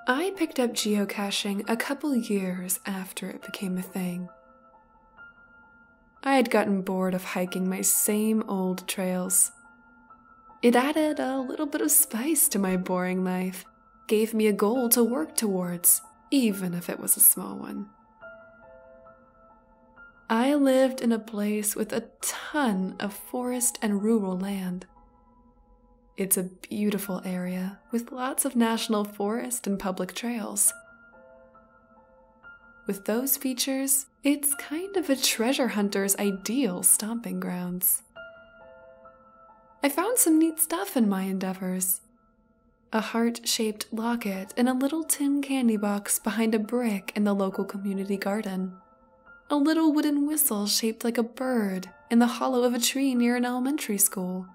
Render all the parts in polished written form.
I picked up geocaching a couple years after it became a thing. I had gotten bored of hiking my same old trails. It added a little bit of spice to my boring life, gave me a goal to work towards, even if it was a small one. I lived in a place with a ton of forest and rural land. It's a beautiful area with lots of national forest and public trails. With those features, it's kind of a treasure hunter's ideal stomping grounds. I found some neat stuff in my endeavors. A heart-shaped locket in a little tin candy box behind a brick in the local community garden. A little wooden whistle shaped like a bird in the hollow of a tree near an elementary school.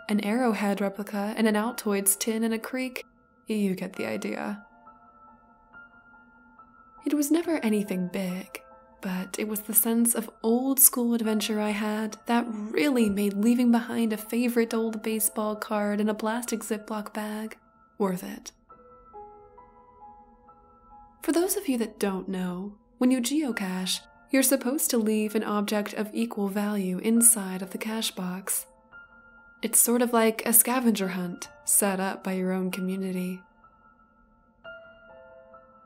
An arrowhead replica in an Altoids tin in a creek. You get the idea. It was never anything big, but it was the sense of old school adventure I had that really made leaving behind a favorite old baseball card in a plastic Ziploc bag worth it. For those of you that don't know, when you geocache, you're supposed to leave an object of equal value inside of the cache box. It's sort of like a scavenger hunt set up by your own community.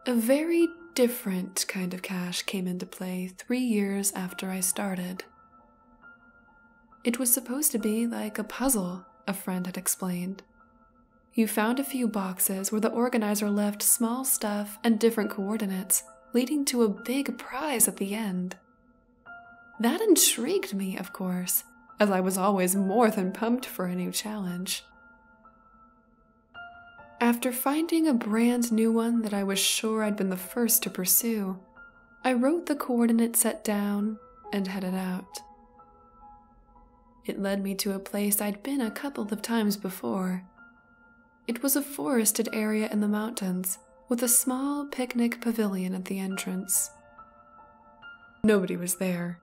A very different kind of cache came into play 3 years after I started. It was supposed to be like a puzzle, a friend had explained. You found a few boxes where the organizer left small stuff and different coordinates, leading to a big prize at the end. That intrigued me, of course, as I was always more than pumped for a new challenge. After finding a brand new one that I was sure I'd been the first to pursue, I wrote the coordinates set down and headed out. It led me to a place I'd been a couple of times before. It was a forested area in the mountains, with a small picnic pavilion at the entrance. Nobody was there.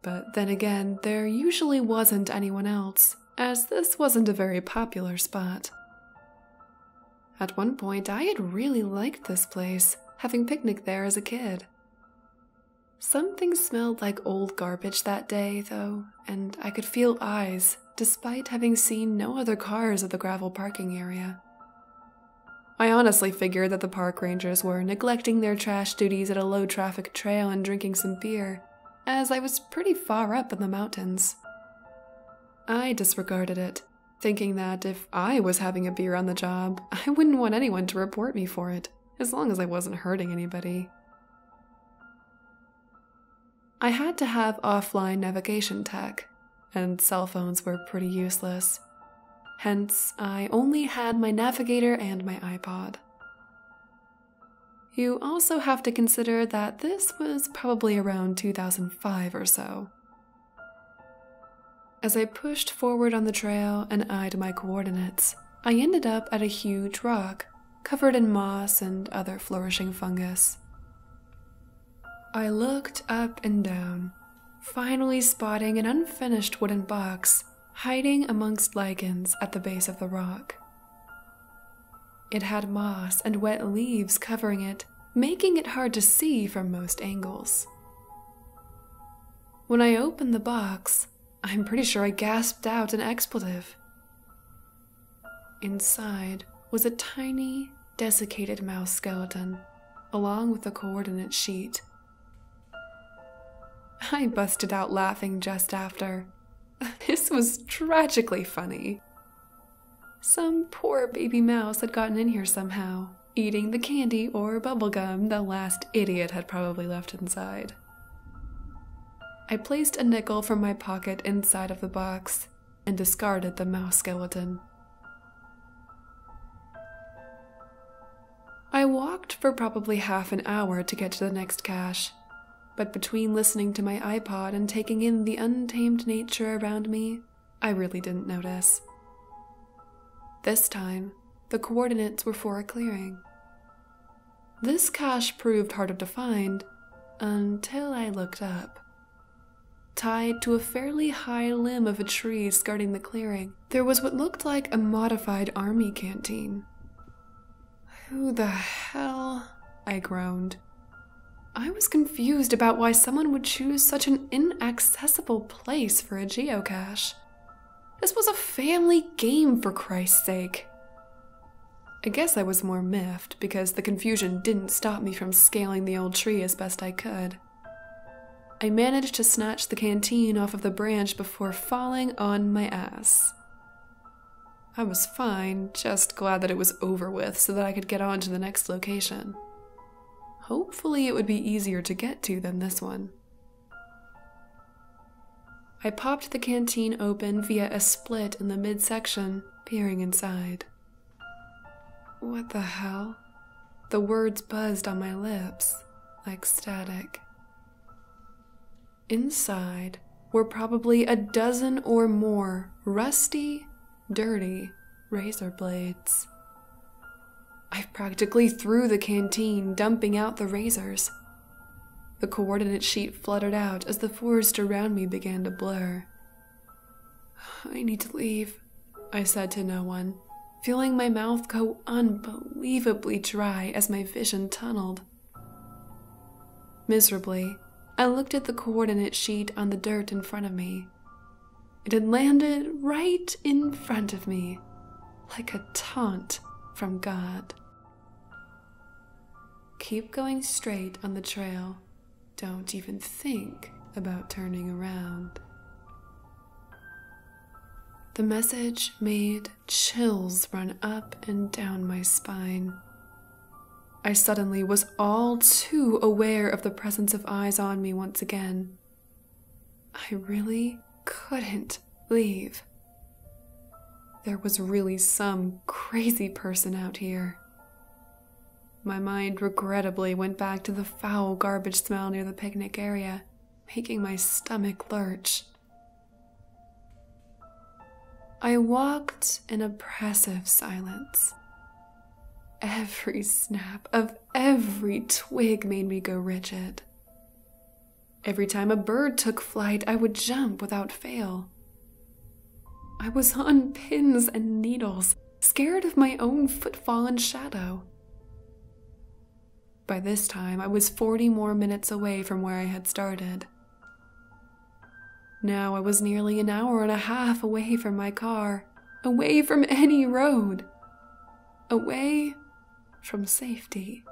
But then again, there usually wasn't anyone else, as this wasn't a very popular spot. At one point, I had really liked this place, having picnicked there as a kid. Something smelled like old garbage that day, though, and I could feel eyes, despite having seen no other cars at the gravel parking area. I honestly figured that the park rangers were neglecting their trash duties at a low-traffic trail and drinking some beer, as I was pretty far up in the mountains. I disregarded it, thinking that if I was having a beer on the job, I wouldn't want anyone to report me for it, as long as I wasn't hurting anybody. I had to have offline navigation tech, and cell phones were pretty useless. Hence, I only had my navigator and my iPod. You also have to consider that this was probably around 2005 or so. As I pushed forward on the trail and eyed my coordinates, I ended up at a huge rock, covered in moss and other flourishing fungus. I looked up and down, finally spotting an unfinished wooden box hiding amongst lichens at the base of the rock. It had moss and wet leaves covering it, making it hard to see from most angles. When I opened the box, I'm pretty sure I gasped out an expletive. Inside was a tiny, desiccated mouse skeleton, along with the coordinate sheet. I busted out laughing just after. This was tragically funny. Some poor baby mouse had gotten in here somehow, eating the candy or bubblegum the last idiot had probably left inside. I placed a nickel from my pocket inside of the box and discarded the mouse skeleton. I walked for probably half an hour to get to the next cache, but between listening to my iPod and taking in the untamed nature around me, I really didn't notice. This time, the coordinates were for a clearing. This cache proved harder to find until I looked up. Tied to a fairly high limb of a tree skirting the clearing, there was what looked like a modified army canteen. Who the hell? I groaned. I was confused about why someone would choose such an inaccessible place for a geocache. This was a family game, for Christ's sake. I guess I was more miffed because the confusion didn't stop me from scaling the old tree as best I could. I managed to snatch the canteen off of the branch before falling on my ass. I was fine, just glad that it was over with so that I could get on to the next location. Hopefully it would be easier to get to than this one. I popped the canteen open via a split in the midsection, peering inside. What the hell? The words buzzed on my lips, like static. Inside were probably a dozen or more rusty, dirty razor blades. I practically threw the canteen, dumping out the razors. The coordinate sheet fluttered out as the forest around me began to blur. I need to leave, I said to no one, feeling my mouth go unbelievably dry as my vision tunneled. Miserably, I looked at the coordinate sheet on the dirt in front of me. It had landed right in front of me, like a taunt from God. Keep going straight on the trail. Don't even think about turning around. The message made chills run up and down my spine. I suddenly was all too aware of the presence of eyes on me once again. I really couldn't leave. There was really some crazy person out here. My mind regrettably went back to the foul garbage smell near the picnic area, making my stomach lurch. I walked in oppressive silence. Every snap of every twig made me go rigid. Every time a bird took flight, I would jump without fail. I was on pins and needles, scared of my own footfall and shadow. By this time, I was 40 more minutes away from where I had started. Now I was nearly an hour and a half away from my car, away from any road, away from safety.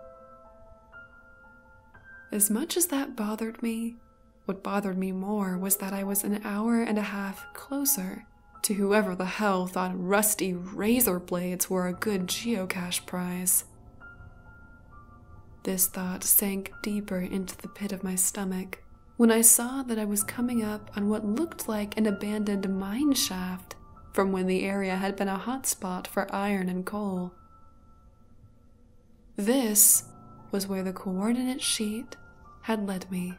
As much as that bothered me, what bothered me more was that I was an hour and a half closer to whoever the hell thought rusty razor blades were a good geocache prize. This thought sank deeper into the pit of my stomach when I saw that I was coming up on what looked like an abandoned mine shaft from when the area had been a hotspot for iron and coal. This was where the coordinate sheet had led me.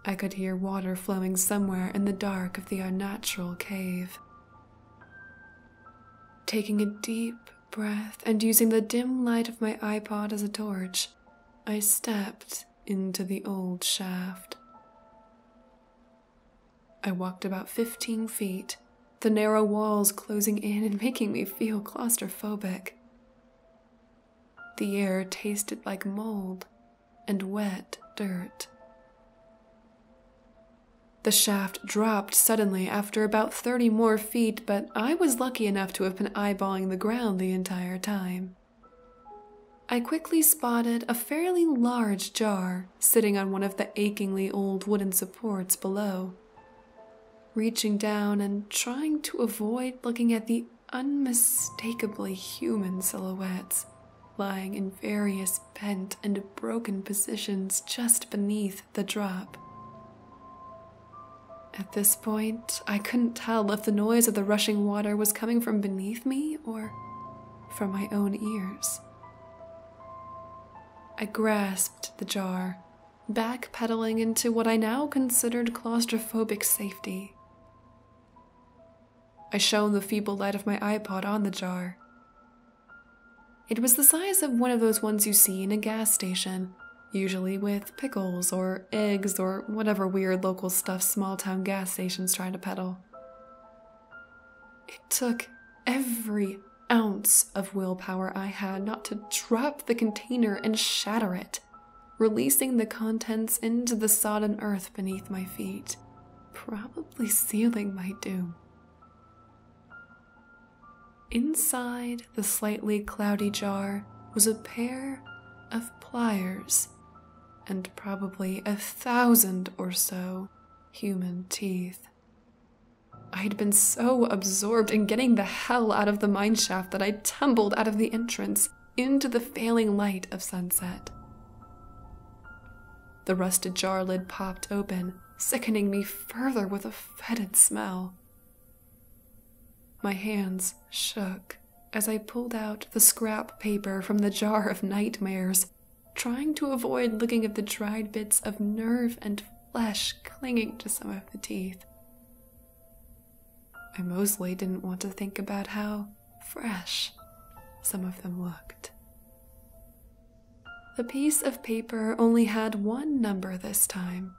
I could hear water flowing somewhere in the dark of the unnatural cave. Taking a deep breath and using the dim light of my iPod as a torch, I stepped into the old shaft. I walked about 15 feet, the narrow walls closing in and making me feel claustrophobic. The air tasted like mold and wet dirt. The shaft dropped suddenly after about 30 more feet, but I was lucky enough to have been eyeballing the ground the entire time. I quickly spotted a fairly large jar sitting on one of the achingly old wooden supports below. Reaching down and trying to avoid looking at the unmistakably human silhouettes lying in various bent and broken positions just beneath the drop. At this point, I couldn't tell if the noise of the rushing water was coming from beneath me or from my own ears. I grasped the jar, backpedaling into what I now considered claustrophobic safety. I shone the feeble light of my iPod on the jar. It was the size of one of those ones you see in a gas station, usually with pickles or eggs or whatever weird local stuff small-town gas stations try to peddle. It took every ounce of willpower I had not to drop the container and shatter it, releasing the contents into the sodden earth beneath my feet, probably sealing my doom. Inside the slightly cloudy jar was a pair of pliers and probably 1,000 or so human teeth. I had been so absorbed in getting the hell out of the mineshaft that I tumbled out of the entrance into the failing light of sunset. The rusted jar lid popped open, sickening me further with a fetid smell. My hands shook as I pulled out the scrap paper from the jar of nightmares, trying to avoid looking at the dried bits of nerve and flesh clinging to some of the teeth. I mostly didn't want to think about how fresh some of them looked. The piece of paper only had one number this time.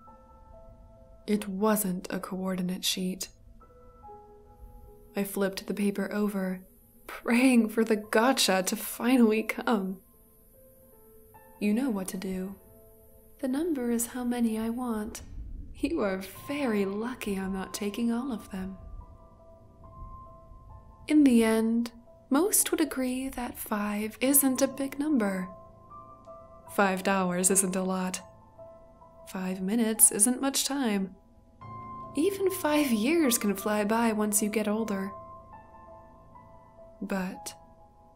It wasn't a coordinate sheet. I flipped the paper over, praying for the gotcha to finally come. You know what to do. The number is how many I want. You are very lucky I'm not taking all of them. In the end, most would agree that 5 isn't a big number. $5 isn't a lot. 5 minutes isn't much time. Even 5 years can fly by once you get older. But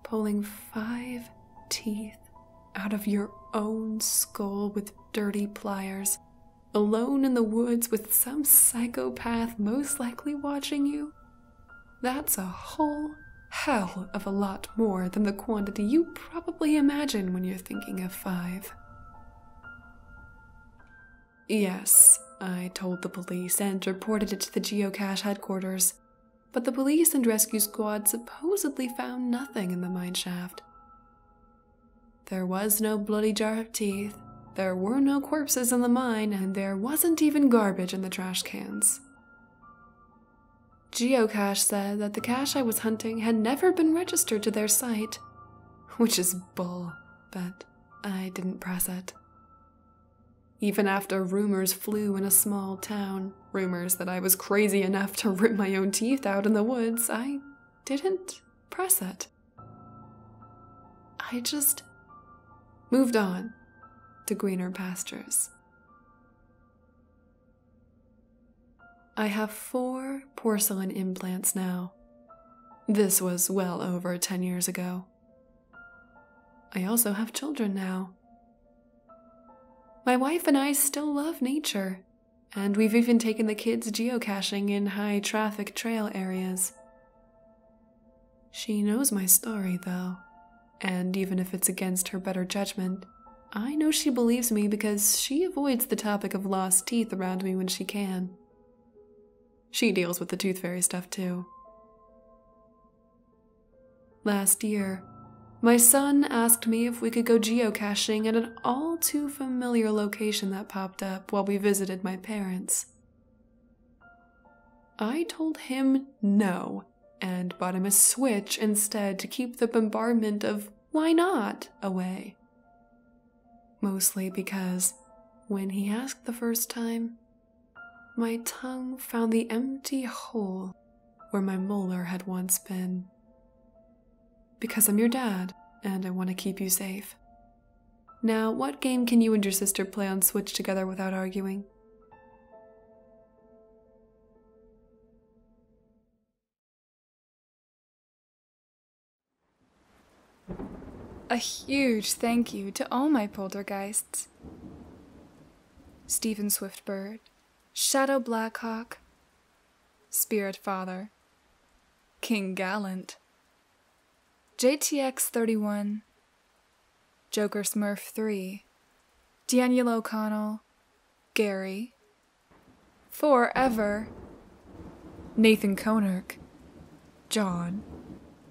pulling 5 teeth out of your own skull with dirty pliers, alone in the woods with some psychopath most likely watching you, that's a whole hell of a lot more than the quantity you probably imagine when you're thinking of 5. Yes, I told the police and reported it to the geocache headquarters, but the police and rescue squad supposedly found nothing in the mineshaft. There was no bloody jar of teeth, there were no corpses in the mine, and there wasn't even garbage in the trash cans. Geocache said that the cache I was hunting had never been registered to their site, which is bull, but I didn't press it. Even after rumors flew in a small town, rumors that I was crazy enough to rip my own teeth out in the woods, I didn't press it. I just moved on to greener pastures. I have 4 porcelain implants now. This was well over 10 years ago. I also have children now. My wife and I still love nature, and we've even taken the kids geocaching in high-traffic trail areas. She knows my story, though, and even if it's against her better judgment, I know she believes me because she avoids the topic of lost teeth around me when she can. She deals with the tooth fairy stuff too. Last year, my son asked me if we could go geocaching at an all too familiar location that popped up while we visited my parents. I told him no and bought him a Switch instead to keep the bombardment of "why not" away. Mostly because when he asked the first time, my tongue found the empty hole where my molar had once been. Because I'm your dad, and I want to keep you safe. Now, what game can you and your sister play on Switch together without arguing? A huge thank you to all my poltergeists. Stephen Swiftbird, Shadow Blackhawk, Spirit Father, King Gallant, JTX31, Joker Smurf 3, Daniel O'Connell, Gary, Forever, Nathan Konirk, John,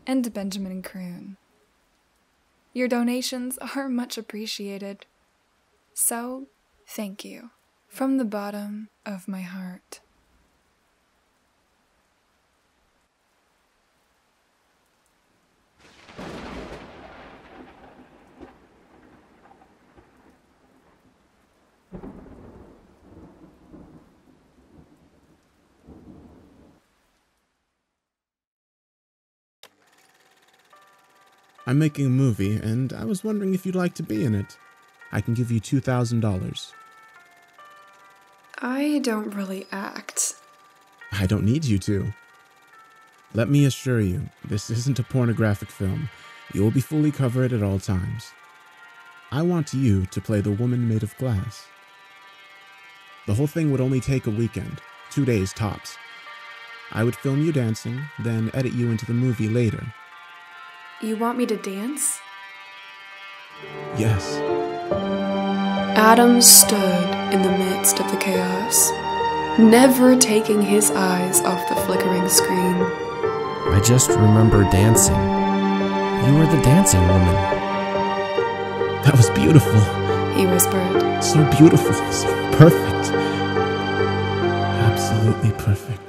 and Benjamin Kroon. Your donations are much appreciated, so thank you from the bottom of my heart. I'm making a movie, and I was wondering if you'd like to be in it. I can give you $2,000. I don't really act. I don't need you to. Let me assure you, this isn't a pornographic film. You will be fully covered at all times. I want you to play the woman made of glass. The whole thing would only take a weekend, 2 days tops. I would film you dancing, then edit you into the movie later. You want me to dance? Yes. Adam stood in the midst of the chaos, never taking his eyes off the flickering screen. I just remember dancing. You were the dancing woman. That was beautiful. He whispered. So beautiful, so perfect. Absolutely perfect.